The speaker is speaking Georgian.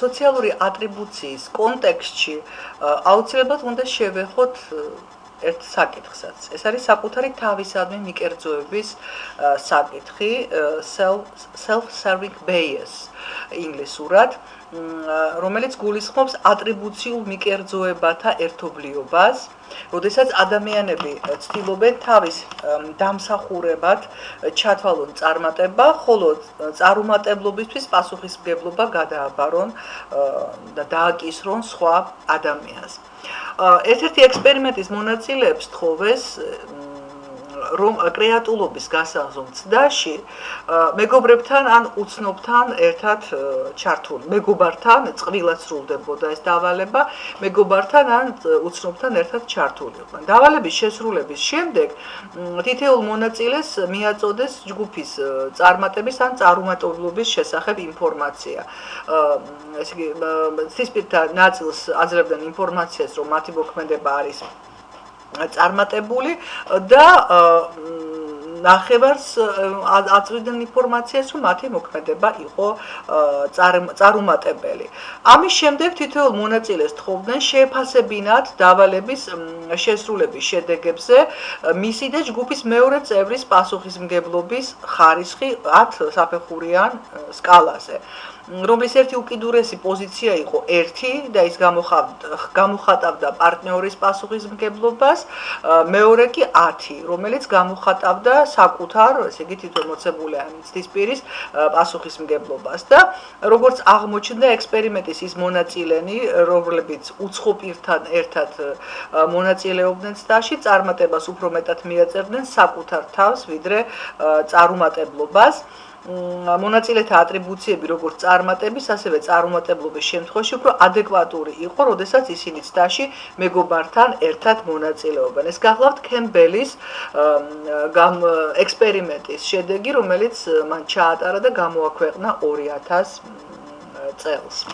სოციალური ატრიბუციის კონტექსტში აუცილებლად უნდა შევეხოთ ერთ საკითხსაც. ეს არის საკუთარი თავისადმი მიკერძოების საკითხი, self-serving bias ინგლისურად, რომელიც გულისხმობს ატრიბუციულ მიკერძოებათა ერთობლიობას, როდესაც ადამიანები ცდილობენ თავის დამსახურებად ჩათვალონ წარმატება, ხოლო წარუმატებლობისთვის პასუხისმგებლობა გადააბარონ და დააკისრონ სხვა ადამიანს. ერთ-ერთი ექსპერიმენტის მონაწილეებს თხოვეს რომ კრეატულობის გასაღზო მცდაში მეგობრებთან ან უცნობთან ერთად ჩართული. მეგობართან წყვილად სრულდებოდა ეს დავალება, მეგობართან ან უცნობთან ერთად ჩართულიყვნენ. დავალების შესრულების შემდეგ თითოეულ მონაწილეს მიაწოდეს ჯგუფის წარმატების ან წარუმატებლობის შესახებ ინფორმაცია. ესე იგი, ცისფერთა ნაწილს აძლევდნენ ინფორმაციას, რომ მათი მოქმედება არის წარმატებული და ნახევარს აწვდიდნენ ინფორმაციას, რომ მათი მოქმედება იყო წარუმატებელი. ამის შემდეგ თითოეულ მონაწილეს თხოვდნენ შეეფასებინათ დავალების შესრულების შედეგებზე მისი და ჯგუფის მეორე წევრის პასუხისმგებლობის ხარისხი 10 საფეხურიან სკალაზე. რომლის ერთი უკიდურესი პოზიცია იყო 1 და ის გამოხატავდა პარტნიორის პასუხისმგებლობას, მეორე კი 10, რომელიც გამოხატავდა საკუთარ, ესე იგი თვითონ მოცემული მცდისპირის პასუხისმგებლობას და როგორც აღმოჩნდა ექსპერიმენტის ის მონაწილენი, რომლებიც უცხო პირთან ერთად მონაწილეობდნენ ცდაში, წარმატებას უფრო მეტად მიაწერდნენ საკუთარ თავს, ვიდრე წარუმატებლობას. მონაწილეთა ატრიბუციები როგორც წარმატების, ასევე წარუმატებლობის შემთხვევაში უფრო ადეკვატური იყო, როდესაც ისინი ცდაში მეგობართან ერთად მონაწილეობენ. ეს გახლავთ კემბელის ექსპერიმენტის შედეგი, რომელიც მან ჩაატარა და გამოაქვეყნა 2000 წელს.